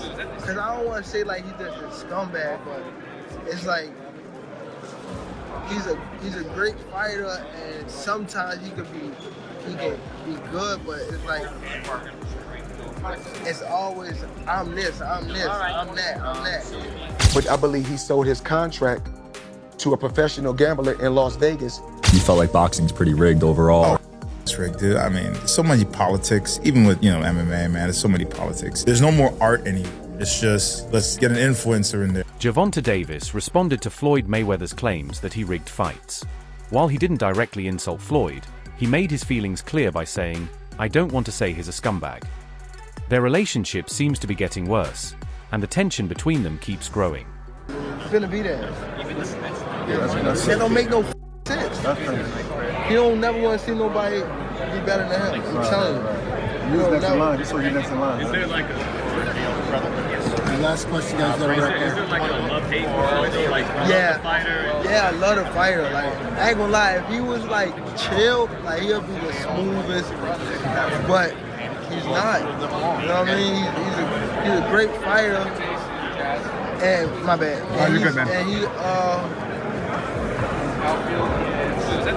because I don't want to say like he's just a scumbag, but it's like he's a great fighter, and sometimes he can be good, but it's like it's always I'm this, I'm that. But I believe he sold his contract to a professional gambler in Las Vegas. You felt like boxing's pretty rigged overall. It's rigged, dude. I mean, so many politics, even with, MMA, man, there's so many politics. There's no more art anymore. It's just, let's get an influencer in there. Gervonta Davis responded to Floyd Mayweather's claims that he rigged fights. While he didn't directly insult Floyd, he made his feelings clear by saying, "I don't want to say he's a scumbag." Their relationship seems to be getting worse, and the tension between them keeps growing. It's gonna be there. That don't make no sense. He don't never want to see nobody be better than him. I'm telling you. You next in line, just so you're next in line. Is there like The last question, guys, gotta wrap is there like a love-hate for Floyd though? Like, yeah, the fighter? yeah, I love the fighter. Like, I ain't gonna lie, if he was like chill, like he'll be the smoothest, but he's not. You know what I mean? He's a great fighter. And my bad. And you're good, man. And he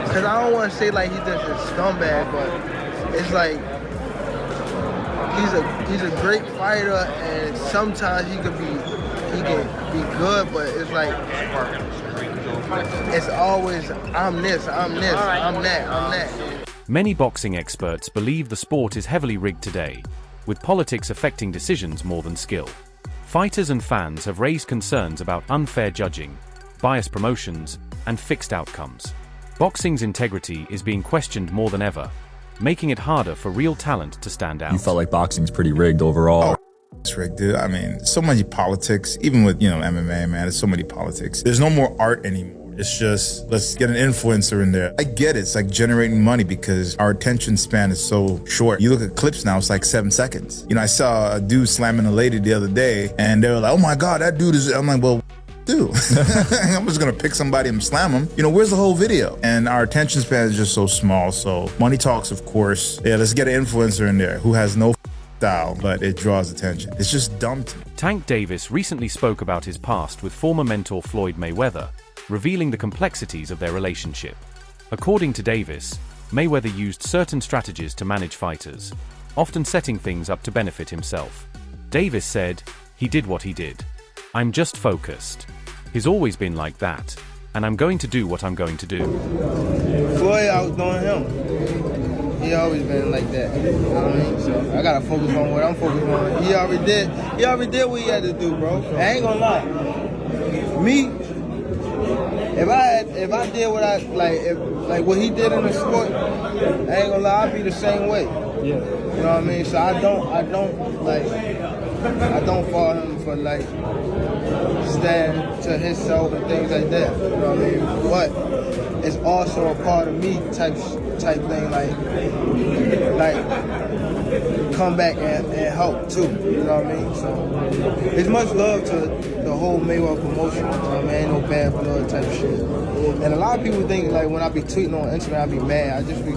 because I don't want to say like he's just a scumbag, but it's like he's a great fighter, and sometimes he can be good, but it's like it's always I'm this, I'm that. Many boxing experts believe the sport is heavily rigged today, with politics affecting decisions more than skill. Fighters and fans have raised concerns about unfair judging, biased promotions, and fixed outcomes. Boxing's integrity is being questioned more than ever, making it harder for real talent to stand out. You felt like boxing's pretty rigged overall. It's rigged, dude. I mean, so many politics, even with, MMA, man, there's so many politics. There's no more art anymore. It's just, let's get an influencer in there. I get it. It's like generating money because our attention span is so short. You look at clips now, it's like 7 seconds. I saw a dude slamming a lady the other day, and they were like, "Oh my God, that dude is," I'm like, well, dude, I'm just gonna pick somebody and slam him. Where's the whole video? And our attention span is just so small. So money talks, of course. Yeah, let's get an influencer in there who has no style, but it draws attention. It's just dumb to me. Tank Davis recently spoke about his past with former mentor Floyd Mayweather, revealing the complexities of their relationship. According to Davis, Mayweather used certain strategies to manage fighters, often setting things up to benefit himself. Davis said, "He did what he did. I'm just focused. He's always been like that, and I'm going to do what I'm going to do." Floyd outdoing him. He always been like that. You know what I mean? So I gotta focus on what I'm focused on. He already did what he had to do, bro. I ain't gonna lie. Me, if I did what I like what he did in the sport, I ain't gonna lie, I'd be the same way. Yeah. You know what I mean? So I don't follow him for like stand to himself and things like that. You know what I mean? But it's also a part of me type thing, like come back and help too. You know what I mean? So it's much love to the whole Mayweather promotion. You know what I mean? Ain't no bad blood type shit. And a lot of people think like when I be tweeting on Instagram, I be mad. I just be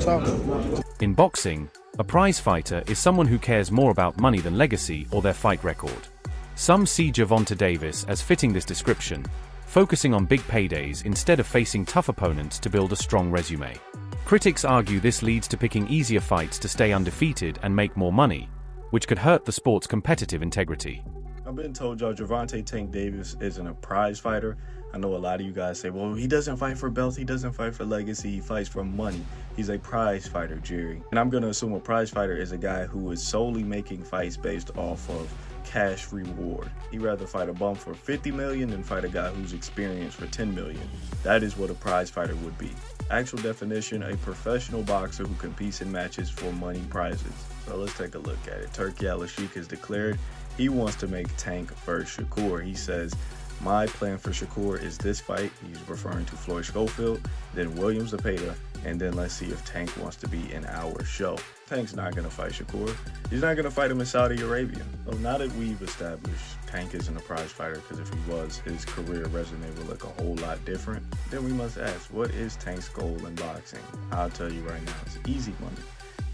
talking. In boxing, a prize fighter is someone who cares more about money than legacy or their fight record. Some see Gervonta Davis as fitting this description, focusing on big paydays instead of facing tough opponents to build a strong resume. Critics argue this leads to picking easier fights to stay undefeated and make more money, which could hurt the sport's competitive integrity. I've been told y'all Gervonta Tank Davis isn't a prize fighter. I know a lot of you guys say, well, he doesn't fight for belts, he doesn't fight for legacy, he fights for money. He's a prize fighter, Jerry. And I'm gonna assume a prize fighter is a guy who is solely making fights based off of cash reward. He'd rather fight a bum for 50 million than fight a guy who's experienced for 10 million. That is what a prize fighter would be. Actual definition, a professional boxer who competes in matches for money prizes. So let's take a look at it. Turki Al-Sheikh has declared he wants to make Tank versus Shakur. He says, "My plan for Shakur is this fight," he's referring to Floyd Schofield, then Williams Zepeda, and then let's see if Tank wants to be in our show. Tank's not going to fight Shakur. He's not going to fight him in Saudi Arabia. So now that we've established Tank isn't a prize fighter, because if he was, his career resume would look a whole lot different, then we must ask, what is Tank's goal in boxing? I'll tell you right now, it's easy money.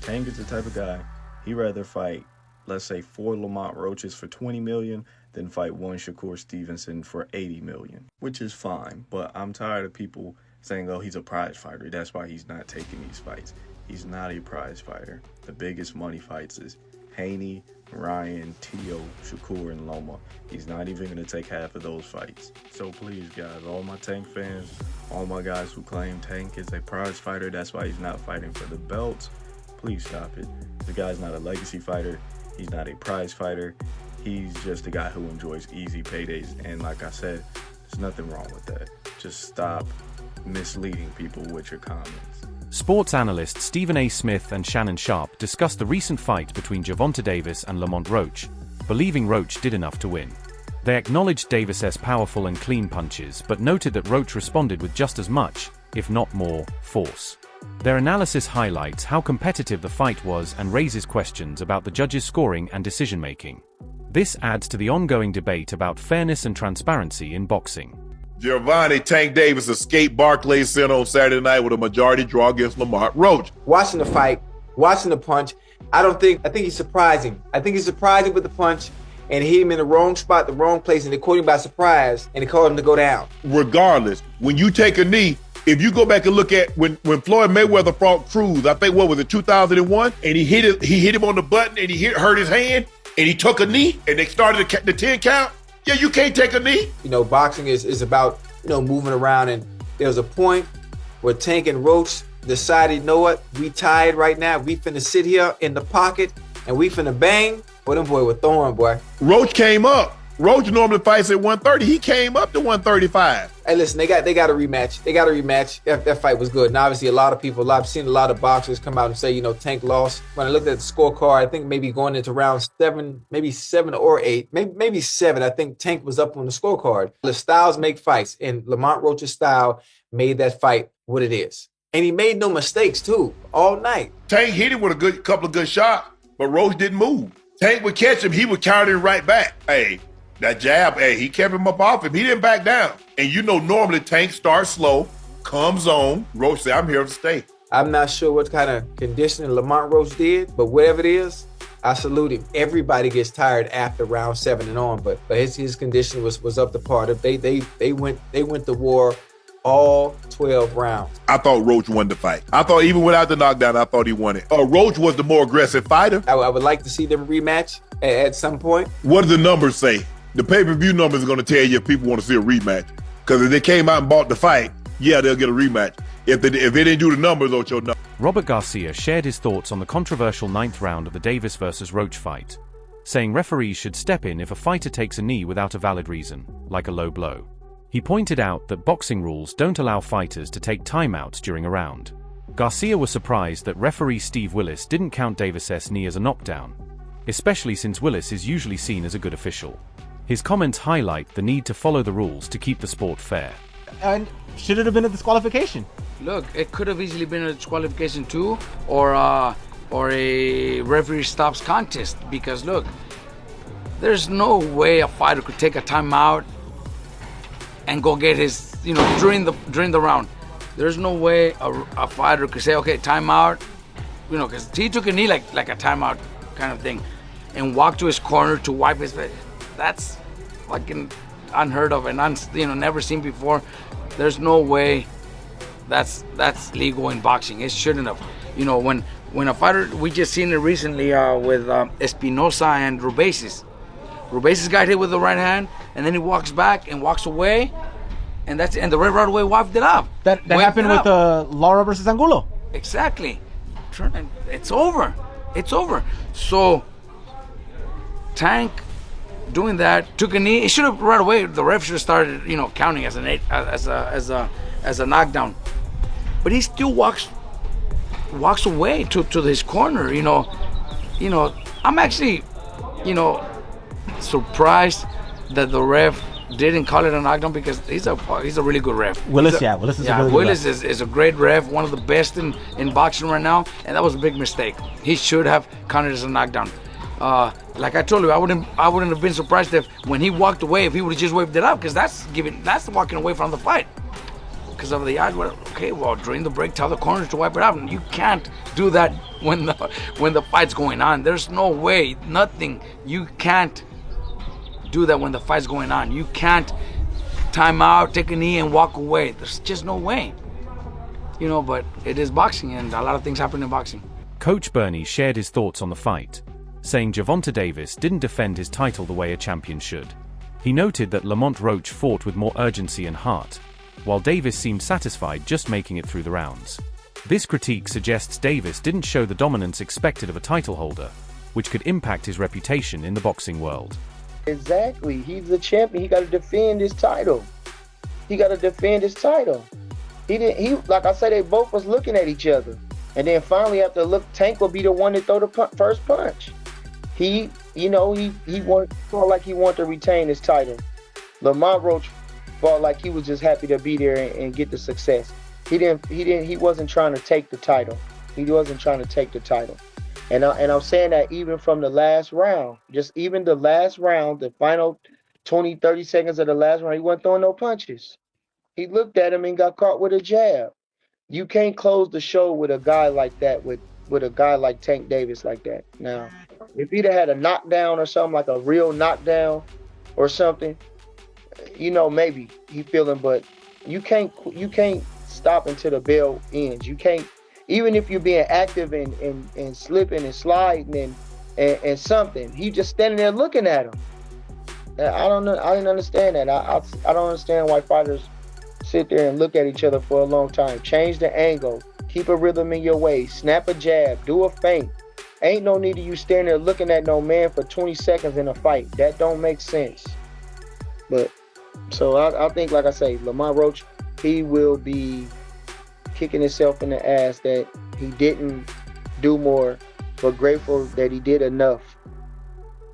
Tank is the type of guy, he'd rather fight let's say 4 Lamont Roaches for $20 million, then fight 1 Shakur Stevenson for $80 million, which is fine. But I'm tired of people saying, oh, he's a prize fighter. That's why he's not taking these fights. He's not a prize fighter. The biggest money fights is Haney, Ryan, Tio, Shakur, and Loma. He's not even going to take half of those fights. So please, guys, all my Tank fans, all my guys who claim Tank is a prize fighter, that's why he's not fighting for the belts, please stop it. The guy's not a legacy fighter. He's not a prize fighter. He's just a guy who enjoys easy paydays. And like I said, there's nothing wrong with that. Just stop misleading people with your comments. Sports analysts Stephen A. Smith and Shannon Sharp discussed the recent fight between Gervonta Davis and Lamont Roach, believing Roach did enough to win. They acknowledged Davis's powerful and clean punches, but noted that Roach responded with just as much, if not more, force. Their analysis highlights how competitive the fight was and raises questions about the judges' scoring and decision-making. This adds to the ongoing debate about fairness and transparency in boxing. Gervonta Tank Davis escaped Barclays Center on Saturday night with a majority draw against Lamont Roach. Watching the fight, watching the punch, I think he's surprising. I think he's surprising with the punch, and he hit him in the wrong spot, the wrong place, and they caught him by surprise, and they called him to go down. Regardless, when you take a knee, if you go back and look at when Floyd Mayweather fought Cruz, I think, what was it, 2001, and he hit him on the button, and he hurt his hand, and he took a knee, and they started the 10 count. Yeah, you can't take a knee. You know, boxing is about, moving around, and there was a point where Tank and Roach decided, you know what, we tied right now. We finna sit here in the pocket, and we finna bang. Boy, them boy were throwing, boy. Roach came up. Roach normally fights at 130. He came up to 135. Hey, listen, they got a rematch. They got a rematch. That fight was good. And obviously, I've seen a lot of boxers come out and say, Tank lost. When I looked at the scorecard, I think maybe going into round 7, maybe 7 or 8, maybe 7, I think Tank was up on the scorecard. The styles make fights, and Lamont Roach's style made that fight what it is. And he made no mistakes, too, all night. Tank hit him with a couple of good shots, but Roach didn't move. Tank would catch him. He would counter him right back. Hey, that jab, he kept him up off him. He didn't back down. And normally Tank starts slow, comes on. Roach said, I'm here to stay. I'm not sure what kind of conditioning Lamont Roach did, but whatever it is, I salute him. Everybody gets tired after round 7 and on, but his conditioning was up to par. They went to war all 12 rounds. I thought Roach won the fight. I thought even without the knockdown, I thought he won it. Roach was the more aggressive fighter. I would like to see them rematch at some point. What do the numbers say? The pay-per-view numbers are going to tell you if people want to see a rematch. Because if they came out and bought the fight, yeah, they'll get a rematch. If they didn't do the numbers, they'll show numbers. Robert Garcia shared his thoughts on the controversial 9th round of the Davis versus Roach fight, saying referees should step in if a fighter takes a knee without a valid reason, like a low blow. He pointed out that boxing rules don't allow fighters to take timeouts during a round. Garcia was surprised that referee Steve Willis didn't count Davis's knee as a knockdown, especially since Willis is usually seen as a good official. His comments highlight the need to follow the rules to keep the sport fair. And should it have been a disqualification? Look, it could have easily been a disqualification too, or a referee stops contest. Because look, there's no way a fighter could take a timeout and go get his, during the round. There's no way a fighter could say, okay, timeout, because he took a knee like a timeout kind of thing, and walk to his corner to wipe his face. That's fucking unheard of and never seen before. There's no way that's legal in boxing. It shouldn't have. When a fighter, we just seen it recently with Espinosa and Rubesis. Rubesis got hit with the right hand, and then he walks back and walks away, and the ref right away wiped it up. That happened with Lara versus Angulo. Exactly. It's over. It's over. So Tank doing that, took a knee. It should have right away. The ref should have started, counting as a knockdown. But he still walks away to his corner. I'm actually, surprised that the ref didn't call it a knockdown, because he's a really good ref. Willis is a really good ref. Willis is a great ref, one of the best in boxing right now, and that was a big mistake. He should have counted as a knockdown. Like I told you, I wouldn't have been surprised if when he walked away, if he would have just waved it up, because that's walking away from the fight. because of the eyes. Well, okay, well, during the break, tell the corners to wipe it out. You can't do that when the fight's going on. There's no way, nothing. You can't do that when the fight's going on. You can't time out, take a knee, and walk away. There's just no way. You know, but it is boxing, and a lot of things happen in boxing. Coach Bernie shared his thoughts on the fight, saying Gervonta Davis didn't defend his title the way a champion should. He noted that Lamont Roach fought with more urgency and heart, while Davis seemed satisfied just making it through the rounds. This critique suggests Davis didn't show the dominance expected of a title holder, which could impact his reputation in the boxing world. Exactly. He's the champion. He got to defend his title. He like I said, they both was looking at each other. And then finally, after Tank will be the one to throw the first punch. He felt like he wanted to retain his title. Lamont Roach felt like he was just happy to be there and get the success. He wasn't trying to take the title. And I'm saying that even from the last round, the final 20, 30 seconds of the last round, he wasn't throwing no punches. He looked at him and got caught with a jab. You can't close the show with a guy like that, with a guy like Tank Davis like that. Now, if he'd have had a knockdown or something, like a real knockdown or something, maybe he feeling, but you can't stop until the bell ends. You can't, even if you're being active and slipping and sliding and something, he just standing there looking at him. I don't know. I didn't understand that. I don't understand why fighters sit there and look at each other for a long time. Change the angle. Keep a rhythm in your way. Snap a jab. Do a feint. Ain't no need of you standing there looking at no man for 20 seconds in a fight. That don't make sense. But, so I think, like I say, Lamont Roach, he will be kicking himself in the ass that he didn't do more, but grateful that he did enough.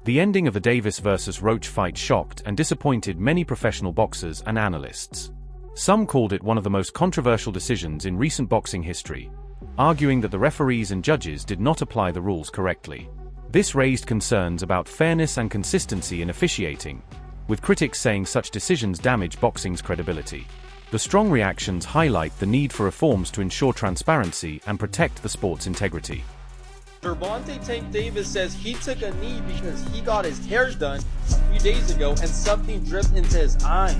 The ending of the Davis versus Roach fight shocked and disappointed many professional boxers and analysts. Some called it one of the most controversial decisions in recent boxing history, arguing that the referees and judges did not apply the rules correctly. This raised concerns about fairness and consistency in officiating, with critics saying such decisions damage boxing's credibility. The strong reactions highlight the need for reforms to ensure transparency and protect the sport's integrity. Gervonta Tank Davis says he took a knee because he got his hair done a few days ago and something dripped into his eyes.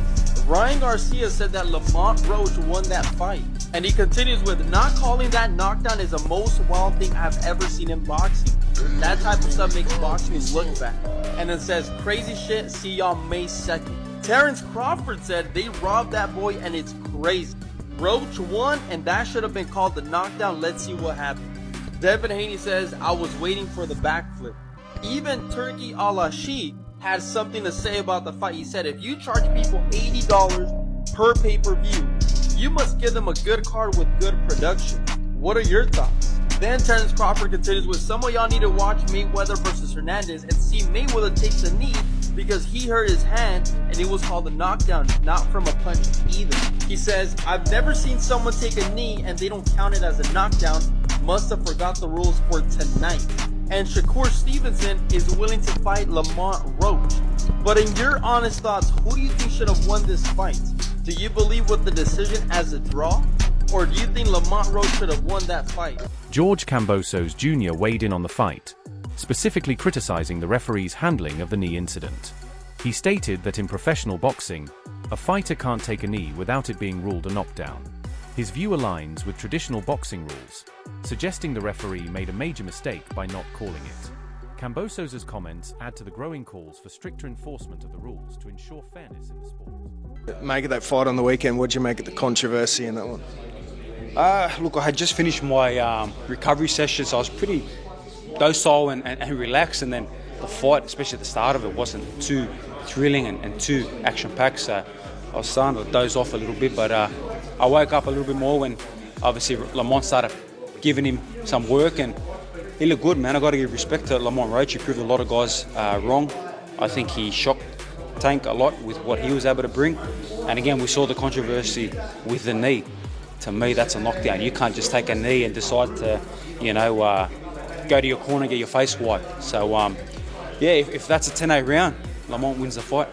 Ryan Garcia said that Lamont Roach won that fight. And he continues with, not calling that knockdown is the most wild thing I've ever seen in boxing. That type of stuff makes boxing look bad. And then says, crazy shit, see y'all May 2nd. Terrence Crawford said they robbed that boy and it's crazy. Roach won and that should have been called the knockdown. Let's see what happened. Devin Haney says, I was waiting for the backflip. Even Turkey Al-Ashi had something to say about the fight. He said, if you charge people $80 per pay-per-view, you must give them a good card with good production. What are your thoughts? Then Terrence Crawford continues with, some of y'all need to watch Mayweather versus Hernandez and see Mayweather takes a knee because he hurt his hand and it was called a knockdown, not from a punch either. He says, I've never seen someone take a knee and they don't count it as a knockdown. Must have forgot the rules for tonight. And Shakur Stevenson is willing to fight Lamont Roach. But in your honest thoughts, who do you think should have won this fight? Do you believe with the decision as a draw? Or do you think Lamont Roach should have won that fight? George Kambosos Jr. weighed in on the fight, specifically criticizing the referee's handling of the knee incident. He stated that in professional boxing, a fighter can't take a knee without it being ruled a knockdown. His view aligns with traditional boxing rules, suggesting the referee made a major mistake by not calling it. Kambosos' comments add to the growing calls for stricter enforcement of the rules to ensure fairness in the sport. Make of that fight on the weekend, what'd you make of the controversy in that one? Look, I had just finished my recovery session, so I was pretty docile and relaxed, and then the fight, especially at the start of it, wasn't too thrilling and too action-packed, so I was starting to doze off a little bit, but I woke up a little bit more when obviously Lamont started giving him some work, and he looked good, man. I got to give respect to Lamont Roach. He proved a lot of guys wrong. I think he shocked Tank a lot with what he was able to bring, and again we saw the controversy with the knee. To me, that's a knockdown. You can't just take a knee and decide to, go to your corner and get your face wiped. So, yeah, if that's a 10-8 round, Lamont wins the fight.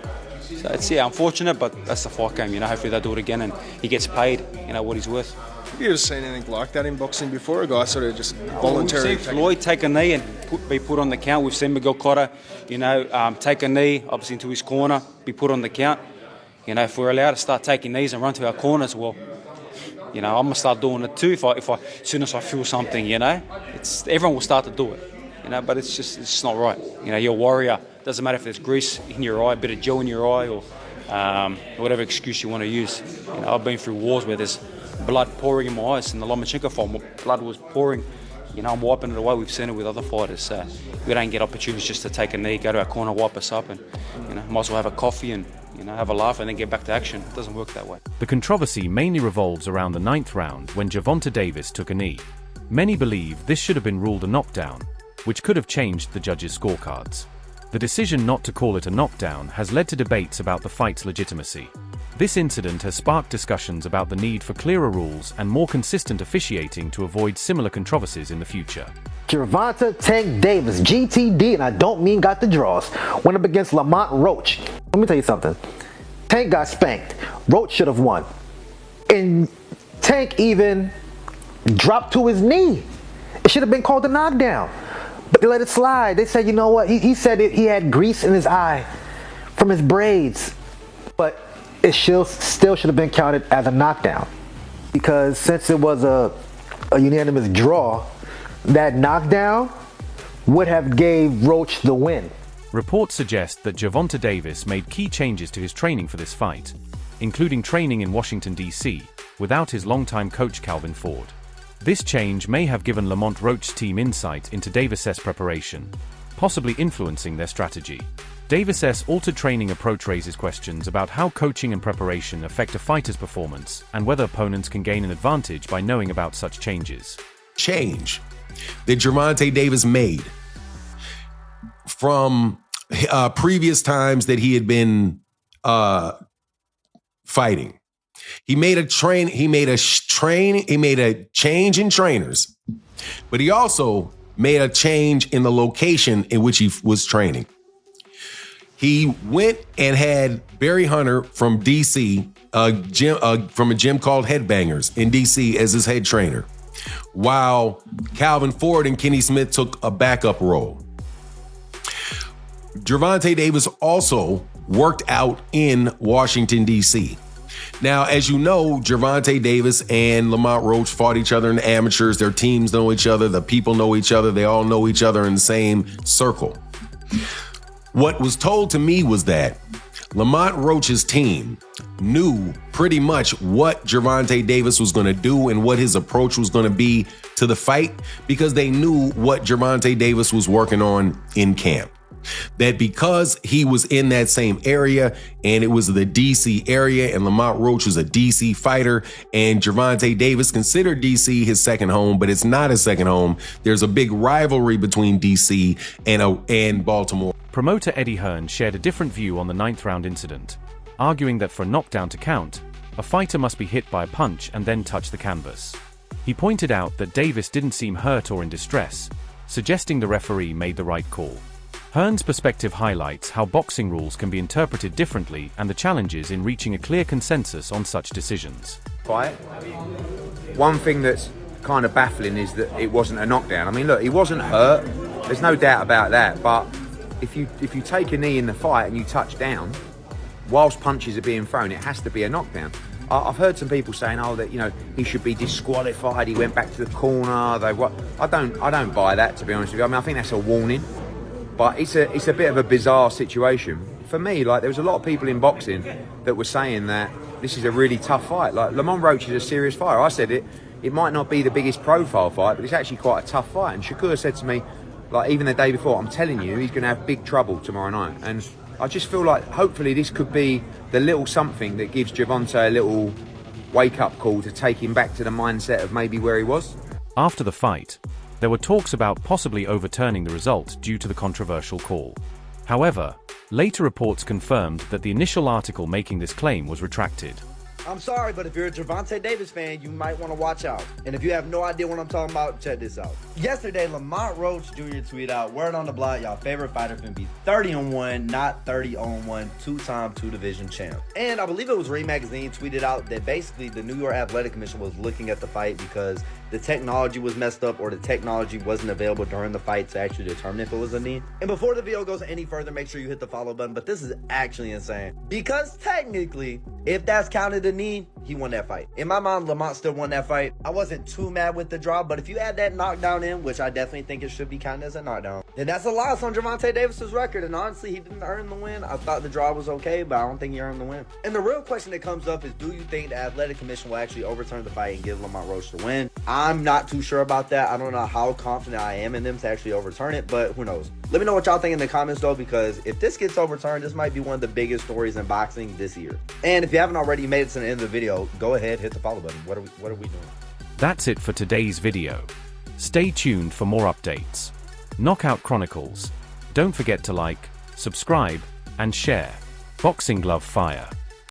So it's unfortunate, but that's the fight game. Hopefully they'll do it again and he gets paid. What he's worth. Have you ever seen anything like that in boxing before? A guy sort of just voluntarily. We've seen Floyd take a knee and be put on the count. We've seen Miguel Cotto, take a knee, obviously into his corner, be put on the count. If we're allowed to start taking knees and run to our corners, well, I'm gonna start doing it too. If I as soon as I feel something, everyone will start to do it. But it's just not right. You're a warrior. Doesn't matter if there's grease in your eye, a bit of gel in your eye, or whatever excuse you want to use. I've been through wars where there's blood pouring in my eyes. In the Lomachenko fight, blood was pouring. I'm wiping it away. We've seen it with other fighters. We don't get opportunities just to take a knee, go to our corner, wipe us up, and might as well have a coffee and have a laugh and then get back to action. It doesn't work that way. The controversy mainly revolves around the 9th round when Gervonta Davis took a knee. Many believe this should have been ruled a knockdown, which could have changed the judges' scorecards. The decision not to call it a knockdown has led to debates about the fight's legitimacy. This incident has sparked discussions about the need for clearer rules and more consistent officiating to avoid similar controversies in the future. Gervonta Tank Davis, GTD, and I don't mean got the draws, went up against Lamont Roach. Let me tell you something. Tank got spanked. Roach should have won. And Tank even dropped to his knee. It should have been called a knockdown. But they let it slide. They said, you know what? He said he had grease in his eye from his braids. But it still should have been counted as a knockdown. Because since it was a unanimous draw, that knockdown would have gave Roach the win. Reports suggest that Gervonta Davis made key changes to his training for this fight, including training in Washington, D.C., without his longtime coach Calvin Ford. This change may have given Lamont Roach's team insight into Davis's preparation, possibly influencing their strategy. Davis's altered training approach raises questions about how coaching and preparation affect a fighter's performance and whether opponents can gain an advantage by knowing about such changes. Change that Gervonta Davis made from previous times that he had been fighting. He made a change in trainers, but he also made a change in the location in which he was training. He went and had Barry Hunter from DC, from a gym called Headbangers in DC as his head trainer, while Calvin Ford and Kenny Smith took a backup role. Gervonta Davis also worked out in Washington, D.C. Now, as you know, Gervonta Davis and Lamont Roach fought each other in the amateurs. Their teams know each other. The people know each other. They all know each other in the same circle. What was told to me was that Lamont Roach's team knew pretty much what Gervonta Davis was going to do and what his approach was going to be to the fight because they knew what Gervonta Davis was working on in camp. That because he was in that same area and it was the DC area and Lamont Roach was a DC fighter and Gervonta Davis considered DC his second home, but it's not his second home. There's a big rivalry between DC and Baltimore. Promoter Eddie Hearn shared a different view on the 9th round incident, arguing that for a knockdown to count, a fighter must be hit by a punch and then touch the canvas. He pointed out that Davis didn't seem hurt or in distress, suggesting the referee made the right call. Hearn's perspective highlights how boxing rules can be interpreted differently and the challenges in reaching a clear consensus on such decisions. Fight. One thing that's kind of baffling is that it wasn't a knockdown. I mean, look, he wasn't hurt. There's no doubt about that. But if you take a knee in the fight and you touch down, whilst punches are being thrown, it has to be a knockdown. I've heard some people saying, "Oh, that he should be disqualified. He went back to the corner." I don't buy that, to be honest with you. I mean, I think that's a warning. But it's a bit of a bizarre situation. For me, there was a lot of people in boxing that were saying that this is a really tough fight. Lamont Roach is a serious fighter. I said it might not be the biggest profile fight, but it's actually quite a tough fight. And Shakur said to me, even the day before, I'm telling you, he's going to have big trouble tomorrow night. And I just feel like hopefully this could be the little something that gives Gervonta a little wake-up call to take him back to the mindset of maybe where he was. After the fight, there were talks about possibly overturning the result due to the controversial call. However, later reports confirmed that the initial article making this claim was retracted. I'm sorry, but if you're a Gervonta Davis fan, you might want to watch out. And if you have no idea what I'm talking about, check this out. Yesterday, Lamont Roach Jr. tweeted out, word on the block, y'all favorite fighter finna be 30-1, not 30-1, two-time two-division champ. And I believe it was Ring Magazine tweeted out that basically the New York Athletic Commission was looking at the fight because the technology was messed up or the technology wasn't available during the fight to actually determine if it was a knee. And before the video goes any further, make sure you hit the follow button. But this is actually insane because technically, if that's counted a knee, he won that fight. In my mind, Lamont still won that fight. I wasn't too mad with the draw, but if you add that knockdown in, which I definitely think it should be counted as a knockdown, then that's a loss on Gervonta Davis's record. And honestly, he didn't earn the win. I thought the draw was okay, but I don't think he earned the win. And the real question that comes up is, do you think the Athletic Commission will actually overturn the fight and give Lamont Roach the win? I'm not too sure about that. I don't know how confident I am in them to actually overturn it, but who knows? Let me know what y'all think in the comments though, because if this gets overturned, this might be one of the biggest stories in boxing this year. And if you haven't already made it to the end of the video, go ahead, hit the follow button. What are we doing? That's it for today's video. Stay tuned for more updates. Knockout Chronicles. Don't forget to like, subscribe, and share. Boxing Glove Fire.